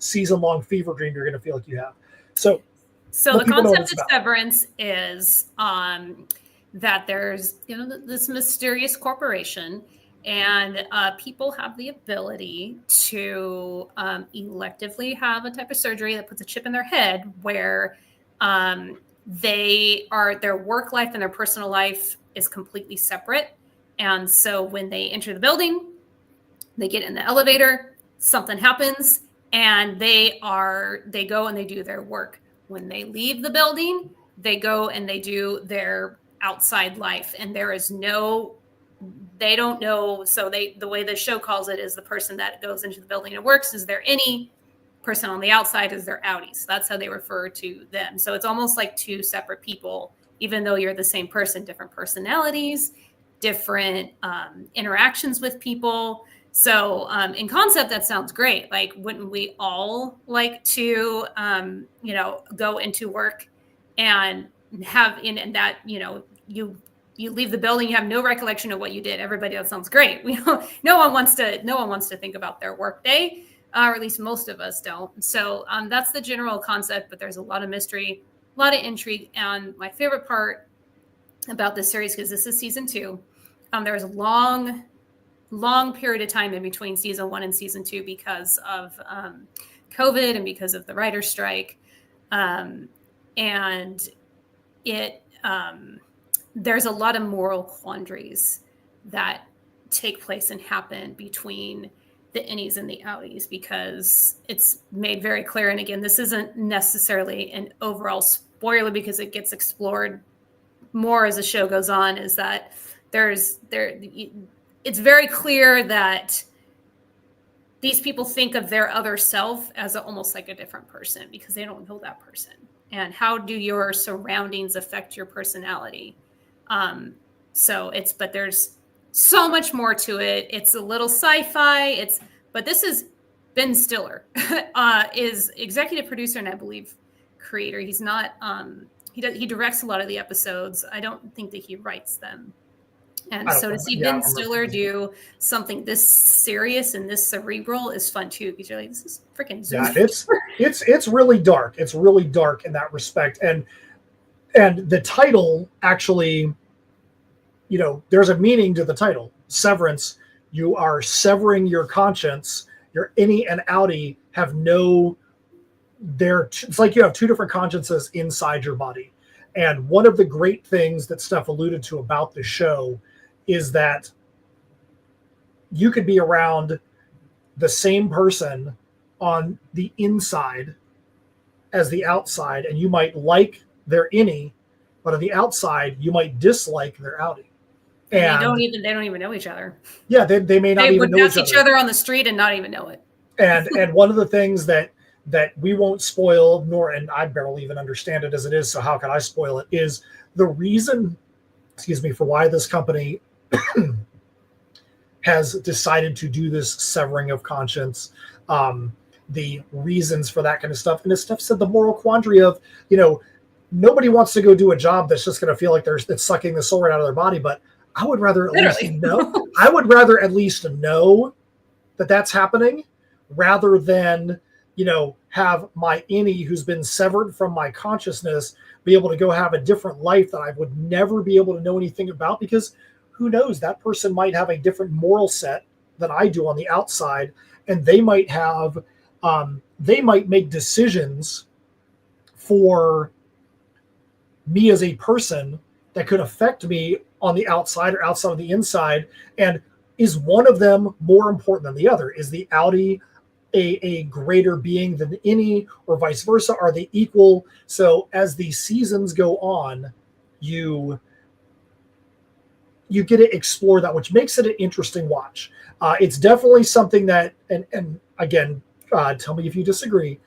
season-long fever dream you're going to feel like you have. So the concept of Severance is that there's this mysterious corporation, and people have the ability to electively have a type of surgery that puts a chip in their head where their work life and their personal life is completely separate. And so when they enter the building, they get in the elevator, something happens, and they go and they do their work. When they leave the building, they go and they do their outside life, and they don't know. So the way the show calls it is the person that goes into the building and works is their innie, person on the outside is their outie. So that's how they refer to them. So it's almost like two separate people, even though you're the same person, different personalities, different interactions with people. So in concept, that sounds great. Like, wouldn't we all like to, go into work and have in that, you leave the building, you have no recollection of what you did. Everybody, that sounds great. No one wants to think about their work day, or at least most of us don't. So that's the general concept, but there's a lot of mystery, a lot of intrigue. And my favorite part about this series, because this is season 2, there's a long period of time in between season 1 and season 2 because of COVID and because of the writer's strike. And there's a lot of moral quandaries that take place and happen between the innies and the outies, because it's made very clear. And again, this isn't necessarily an overall spoiler because it gets explored more as the show goes on, is that it's very clear that these people think of their other self as almost like a different person because they don't know that person. And how do your surroundings affect your personality? But there's so much more to it. It's a little sci-fi. But this is Ben Stiller, is executive producer and I believe creator. He's not. He directs a lot of the episodes. I don't think that he writes them. And so to see Ben Stiller do something this serious and this cerebral is fun too, because you're like, this is freaking. Yeah, it's really dark. It's really dark in that respect, and the title actually, there's a meaning to the title. Severance. You are severing your conscience. Your innie and outie have it's like you have two different consciences inside your body. And one of the great things that Steph alluded to about the show is that you could be around the same person on the inside as the outside, and you might like their innie, but on the outside, you might dislike their outie. And they don't even know each other. Yeah, they may not even know each other. They would pass each other on the street and not even know it. And one of the things that we won't spoil, and I barely even understand it as it is, so how can I spoil it, is the reason, for why this company has decided to do this severing of conscience, the reasons for that kind of stuff. And as Steph said, the moral quandary of, nobody wants to go do a job that's just going to feel like that's sucking the soul right out of their body, but I would rather at least know. I would rather at least know that that's happening, rather than have my innie who's been severed from my consciousness be able to go have a different life that I would never be able to know anything about, because who knows, that person might have a different moral set than I do on the outside, and they might make decisions for me as a person that could affect me on the outside or outside of the inside. And is one of them more important than the other? Is the outie a greater being than the innie, or vice versa? Are they equal? So as the seasons go on, you get to explore that, which makes it an interesting watch. It's definitely something that, and again, tell me if you disagree,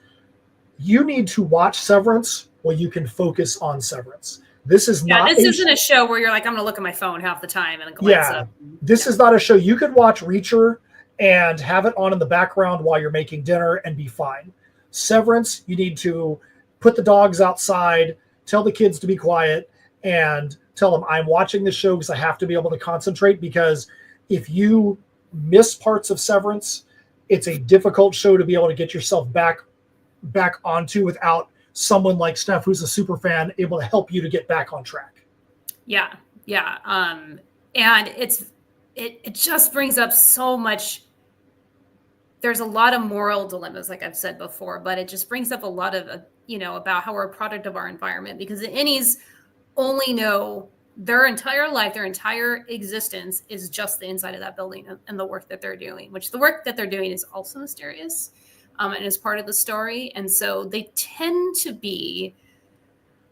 you need to watch Severance well, you can focus on Severance. This is Yeah, not. this isn't a show where you're like, I'm going to look at my phone half the time and glance up. This is not a show. You could watch Reacher and have it on in the background while you're making dinner and be fine. Severance, you need to put the dogs outside, tell the kids to be quiet, and tell them, I'm watching this show because I have to be able to concentrate, because if you miss parts of Severance, it's a difficult show to be able to get yourself back onto without someone like Steph, who's a super fan, able to help you to get back on track. Yeah. And it just brings up so much. There's a lot of moral dilemmas, like I've said before, but it just brings up a lot of, about how we're a product of our environment, because the innies only know their entire life, their entire existence is just the inside of that building and the work that they're doing, which the work that they're doing is also mysterious and is part of the story. And so they tend to be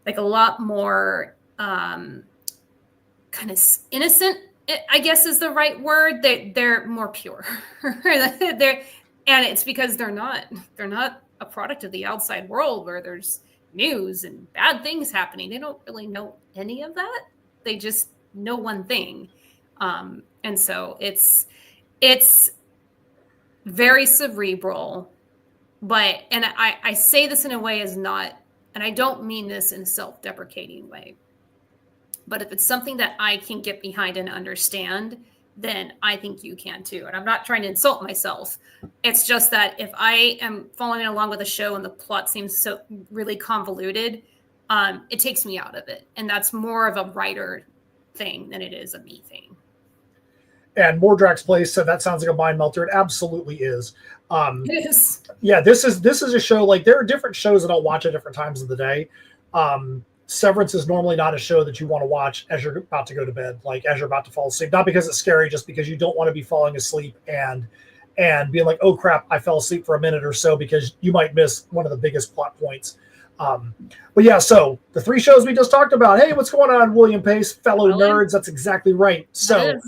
like a lot more kind of innocent, I guess is the right word. They're more pure. And it's because they're not a product of the outside world where there's news and bad things happening. They don't really know any of that. They just know one thing. And so it's very cerebral, and I say this in a way as not, and I don't mean this in a self-deprecating way, but if it's something that I can get behind and understand, then I think you can too. And I'm not trying to insult myself. It's just that if I am following along with a show and the plot seems so really convoluted, it takes me out of it. And that's more of a writer thing than it is a me thing. And Mordrax Place said that sounds like a mind melter. It absolutely is. It is. Yeah, this is a show, like there are different shows that I'll watch at different times of the day. Severance is normally not a show that you want to watch as you're about to go to bed, like as you're about to fall asleep. Not because it's scary, just because you don't want to be falling asleep and being like, oh crap, I fell asleep for a minute or so, because you might miss one of the biggest plot points. But yeah, so the three shows we just talked about. Hey, what's going on, William Pace, fellow nerds? That's exactly right. So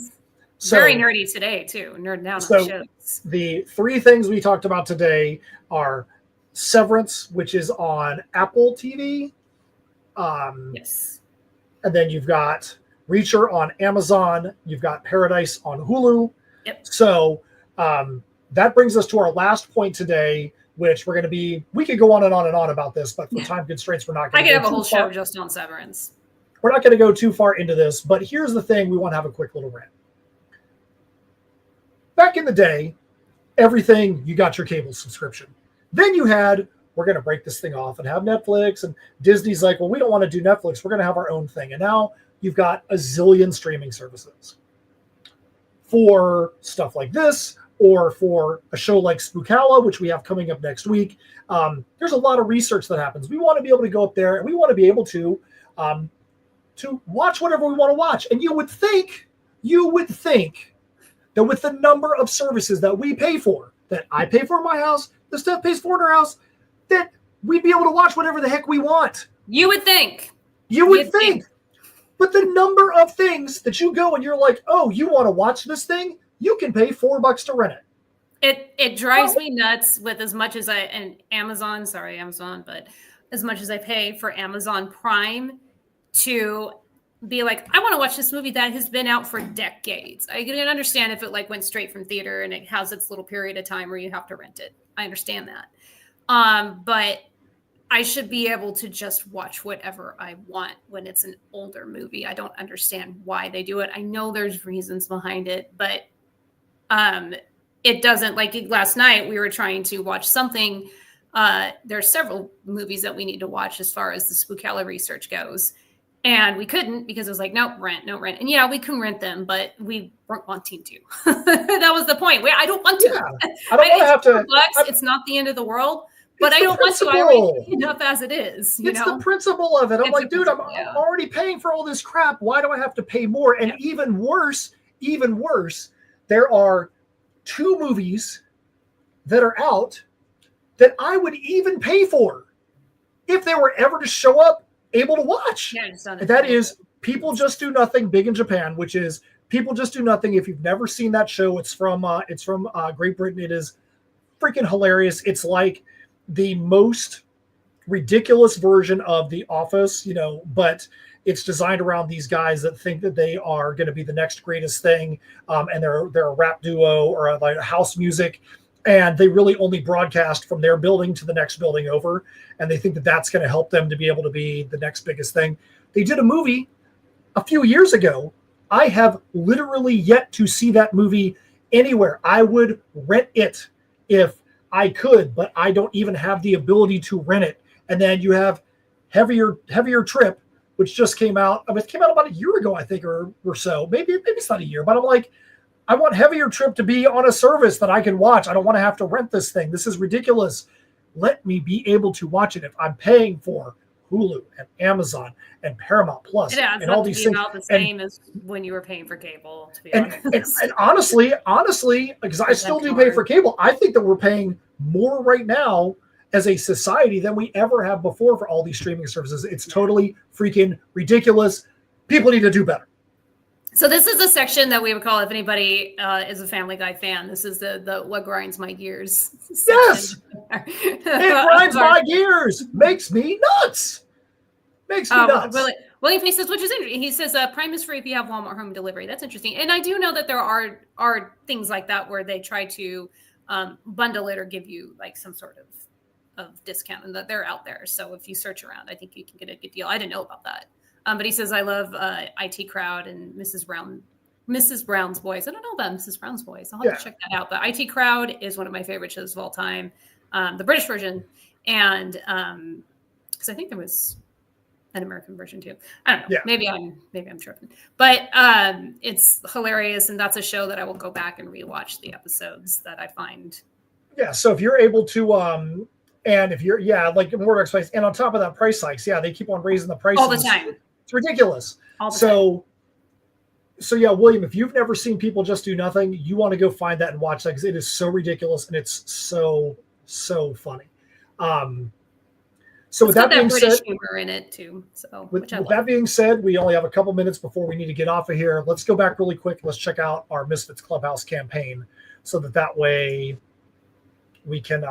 very nerdy today too. Nerd down on shows. The three things we talked about today are Severance, which is on Apple TV. Yes. And then you've got Reacher on Amazon. You've got Paradise on Hulu. Yep. So that brings us to our last point today, which we could go on and on and on about this, but for time constraints, we're not going to I could have a whole show just on Severance. We're not going to go too far into this, but here's the thing. We want to have a quick little rant. Back in the day, everything, you got your cable subscription. Then you had, we're going to break this thing off and have Netflix, and Disney's like, well, we don't want to do Netflix. We're going to have our own thing. And now you've got a zillion streaming services for stuff like this, or for a show like Spookala, which we have coming up next week. There's a lot of research that happens. We want to be able to go up there, and we want to be able to watch whatever we want to watch. And you would think that with the number of services that we pay for, that I pay for in my house, the Steph pays for in her house, that we'd be able to watch whatever the heck we want. You would think. You would think. But the number of things that you go and you're like, oh, you want to watch this thing? You can pay $4 to rent it. It drives me nuts with as much as Amazon, but as much as I pay for Amazon Prime to be like, I want to watch this movie that has been out for decades. I can understand if it went straight from theater and it has its little period of time where you have to rent it. I understand that. But I should be able to just watch whatever I want when it's an older movie. I don't understand why they do it. I know there's reasons behind it, but it doesn't, like last night we were trying to watch something. There's several movies that we need to watch as far as the Spookala research goes. And we couldn't because it was like, no rent. And yeah, we can rent them, but we weren't wanting to. That was the point. I don't want to. Yeah, I don't want to have to. It's not the end of the world, but I don't want to. I already pay enough as it is. It's the principle of it. I'm like, dude, I'm already paying for all this crap. Why do I have to pay more? And even worse, there are 2 movies that are out that I would even pay for if they were ever to show up able to watch. Yeah, and that is People Just Do Nothing, big in Japan, which is People Just Do Nothing. If you've never seen that show, it's from Great Britain. It is freaking hilarious. It's like the most ridiculous version of The Office, but it's designed around these guys that think that they are going to be the next greatest thing, and they're a rap duo or like house music, and they really only broadcast from their building to the next building over, and they think that that's going to help them to be able to be the next biggest thing. They did a movie a few years ago. I have literally yet to see that movie anywhere. I would rent it if I could, but I don't even have the ability to rent it. And then you have Heavier Trip, which just came out. I mean, it came out about a year ago, I think, or so. Maybe it's not a year, but I'm like, I want Heavier Trip to be on a service that I can watch. I don't want to have to rent this thing. This is ridiculous. Let me be able to watch it if I'm paying for Hulu and Amazon and Paramount Plus and all these things. About the same as when you were paying for cable, to be honest. And honestly, because I still do pay for cable, I think that we're paying more right now as a society than we ever have before for all these streaming services. It's totally freaking ridiculous. People need to do better. So this is a section that we would call, if anybody is a Family Guy fan, this is the what grinds my gears section. Yes, it grinds my gears. Makes me nuts. William P says, which is interesting. He says Prime is free if you have Walmart home delivery. That's interesting. And I do know that there are things like that where they try to bundle it or give you like some sort of discount, and that they're out there. So if you search around, I think you can get a good deal. I didn't know about that. But he says, I love IT Crowd and Mrs. Brown's Boys. I don't know about Mrs. Brown's Boys. I'll have to check that out. But IT Crowd is one of my favorite shows of all time, the British version. And because I think there was an American version too. I don't know. Yeah. Maybe I'm tripping. But it's hilarious. And that's a show that I will go back and rewatch the episodes that I find. Yeah. So if you're able to, and if you're, like more X and on top of that, price hikes, they keep on raising the prices all the time. It's ridiculous. So yeah, William, if you've never seen People Just Do Nothing, you want to go find that and watch that because it is so ridiculous and it's so funny. So with that being said, humor in it too. So with that being said, we only have a couple minutes before we need to get off of here. Let's go back really quick. Let's check out our Misfits Clubhouse campaign so that way we can.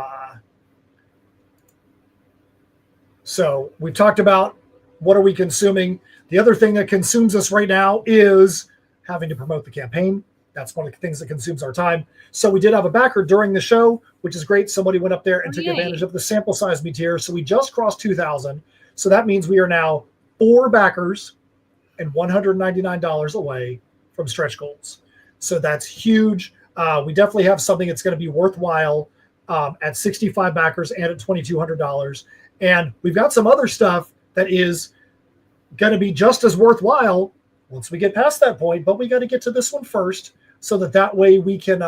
So we've talked about what are we consuming. The other thing that consumes us right now is having to promote the campaign. That's one of the things that consumes our time. So we did have a backer during the show, which is great. Somebody went up there and took advantage of the sample size tier. So we just crossed 2,000. So that means we are now 4 backers and $199 away from stretch goals. So that's huge. We definitely have something that's going to be worthwhile at 65 backers and at $2,200. And we've got some other stuff that is going to be just as worthwhile once we get past that point, but we got to get to this one first so that way we can,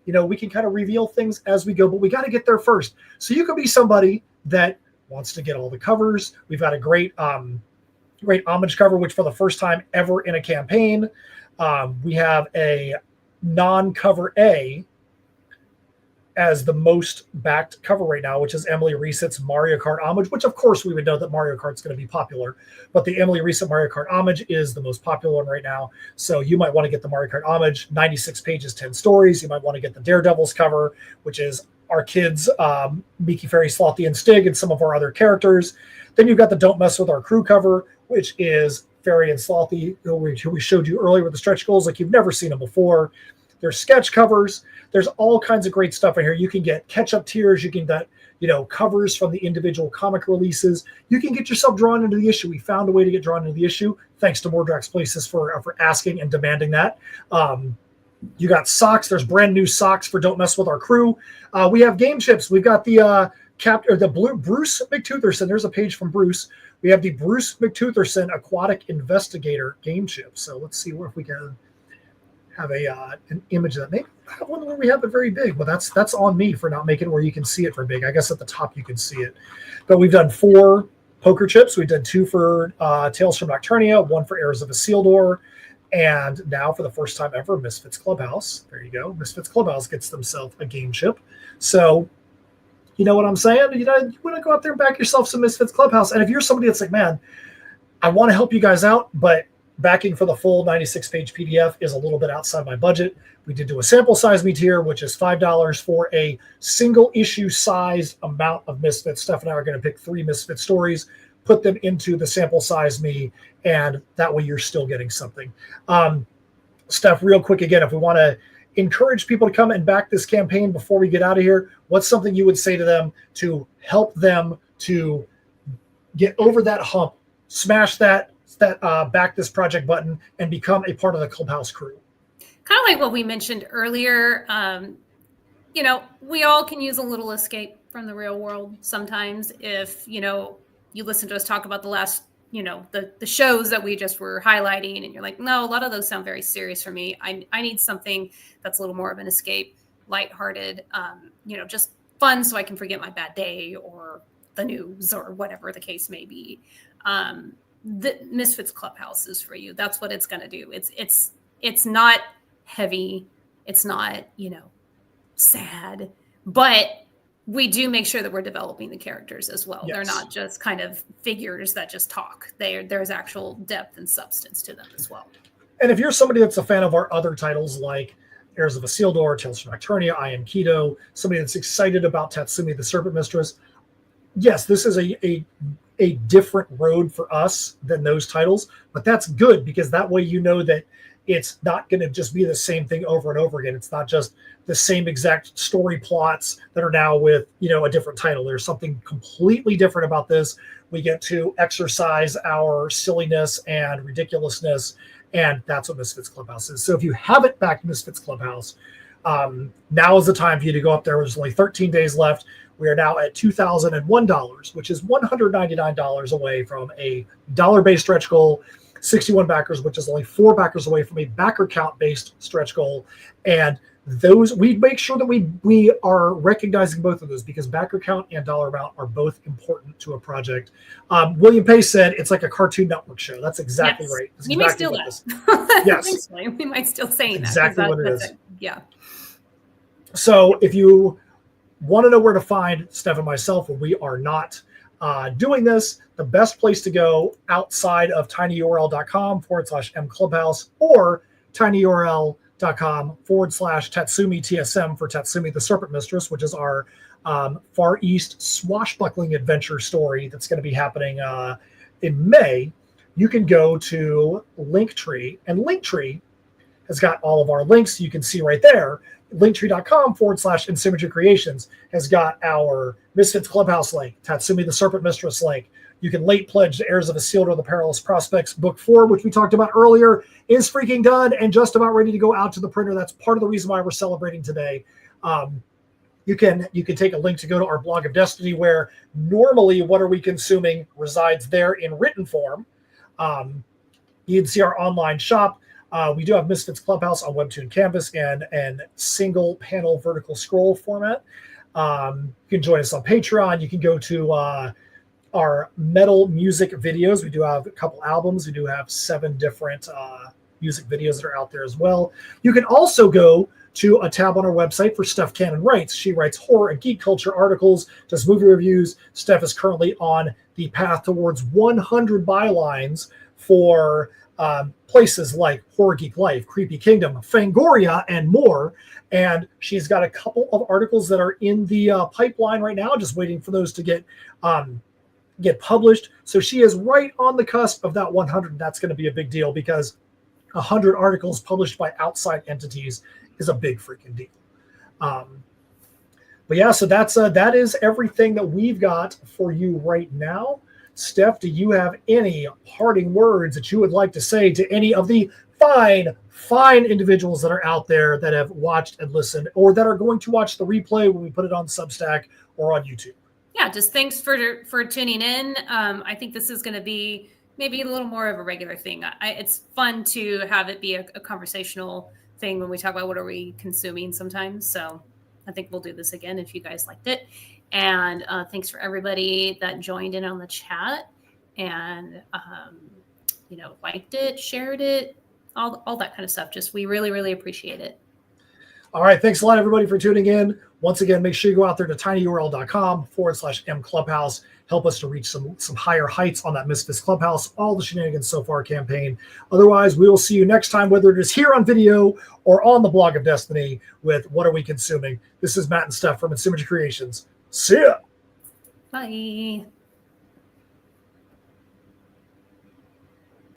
we can kind of reveal things as we go, but we got to get there first. So you could be somebody that wants to get all the covers. We've got a great homage cover, which for the first time ever in a campaign, we have a non-cover A as the most backed cover right now, which is Emily Reset's Mario Kart Homage, which of course we would know that Mario Kart's going to be popular, but the Emily Reset Mario Kart Homage is the most popular one right now. So you might want to get the Mario Kart Homage, 96 pages, 10 stories. You might want to get the Daredevils cover, which is our kids, Mickey, Fairy, Slothy, and Stig, and some of our other characters. Then you've got the Don't Mess With Our Crew cover, which is Fairy and Slothy, who we showed you earlier with the stretch goals like you've never seen them before. There's sketch covers. There's all kinds of great stuff in here. You can get catch-up tiers. You can get, covers from the individual comic releases. You can get yourself drawn into the issue. We found a way to get drawn into the issue. Thanks to Mordrax Places for asking and demanding that. You got socks. There's brand new socks for Don't Mess With Our Crew. We have game chips. We've got the Bruce McTutherson. There's a page from Bruce. We have the Bruce McTutherson Aquatic Investigator game chip. So let's see if we can have an image of that. Maybe have one where we have it very big. Well, that's on me for not making it where you can see it for big. I guess at the top you can see it. But we've done 4 poker chips. We've done 2 for Tales from Nocturnia, 1 for Heirs of Isildur, and now for the first time ever, Misfits Clubhouse. There you go. Misfits Clubhouse gets themselves a game chip. So you know what I'm saying? You want to go out there and back yourself some Misfits Clubhouse. And if you're somebody that's like, man, I want to help you guys out, but backing for the full 96-page PDF is a little bit outside my budget. We did do a sample size me tier, which is $5 for a single issue size amount of Misfits. Steph and I are going to pick 3 Misfit stories, put them into the sample size me, and that way you're still getting something. Steph, real quick again, if we want to encourage people to come and back this campaign before we get out of here, what's something you would say to them to help them to get over that hump, smash that back this project button, and become a part of the Clubhouse crew? Kind of like what we mentioned earlier, we all can use a little escape from the real world sometimes. If, you listen to us talk about the last, the shows that we just were highlighting, and you're like, no, a lot of those sound very serious for me. I need something that's a little more of an escape, lighthearted, just fun so I can forget my bad day or the news or whatever the case may be. The Misfits Clubhouse is for you. That's what it's going to do. It's not heavy. It's not, sad, but we do make sure that we're developing the characters as well. Yes. They're not just kind of figures that just talk. There's actual depth and substance to them as well. And if you're somebody that's a fan of our other titles like Heirs of Isildur, Tales from Nocturnia, I Am Keto, somebody that's excited about Tatsumi the Serpent Mistress, yes, this is a different road for us than those titles, but that's good because that way that it's not going to just be the same thing over and over again. It's not just the same exact story plots that are now with, a different title. There's something completely different about this. We get to exercise our silliness and ridiculousness, and that's what Misfits Clubhouse is. So if you haven't backed Misfits Clubhouse, now is the time for you to go up there. There's only 13 days left. We are now at $2,001, which is $199 away from a dollar-based stretch goal, 61 backers, which is only 4 backers away from a backer count-based stretch goal. And those, we make sure that we are recognizing both of those because backer count and dollar amount are both important to a project. William Pace said it's like a Cartoon Network show. That's exactly right. That's we exactly might steal that. Yes. We might still say that. Exactly what it is. Yeah. So if you want to know where to find Steph and myself when we are not doing this, the best place to go outside of tinyurl.com/mclubhouse or tinyurl.com/Tatsumi TSM for Tatsumi the Serpent Mistress, which is our Far East swashbuckling adventure story that's going to be happening in May. You can go to Linktree, and Linktree has got all of our links. You can see right there. Linktree.com/Insymmetry Creations has got our Misfits Clubhouse link, Tatsumi the Serpent Mistress link. You can late pledge the Heirs of Isildur, The Perilous Prospects. Book 4, which we talked about earlier, is freaking done and just about ready to go out to the printer. That's part of the reason why we're celebrating today. You can take a link to go to our Blog of Destiny, where normally What Are We Consuming resides there in written form. You can see our online shop. We do have Misfits Clubhouse on Webtoon Canvas and single panel vertical scroll format. You can join us on Patreon. You can go to our metal music videos. We do have a couple albums. We do have 7 different music videos that are out there as well. You can also go to a tab on our website for Steph Cannon Writes. She writes horror and geek culture articles, does movie reviews. Steph is currently on the path towards 100 bylines for places like Horror Geek Life, Creepy Kingdom, Fangoria, and more. And she's got a couple of articles that are in the pipeline right now, just waiting for those to get published. So she is right on the cusp of that 100. That's going to be a big deal because 100 articles published by outside entities is a big freaking deal. But yeah, so that is everything that we've got for you right now. Steph, do you have any parting words that you would like to say to any of the fine individuals that are out there that have watched and listened, or that are going to watch the replay when we put it on Substack or on YouTube? Yeah, just thanks for tuning in. I think this is going to be maybe a little more of a regular thing. It's fun to have it be a conversational thing when we talk about what are we consuming sometimes. So I think we'll do this again if you guys liked it. And thanks for everybody that joined in on the chat and, liked it, shared it, all that kind of stuff. Just we really, really appreciate it. All right. Thanks a lot, everybody, for tuning in. Once again, make sure you go out there to tinyurl.com/mclubhouse. Help us to reach some higher heights on that Misfits Clubhouse, all the Shenanigans So Far campaign. Otherwise, we will see you next time, whether it is here on video or on the Blog of Destiny with What Are We Consuming? This is Matt and Steph from Symmetry Creations. See ya! Bye.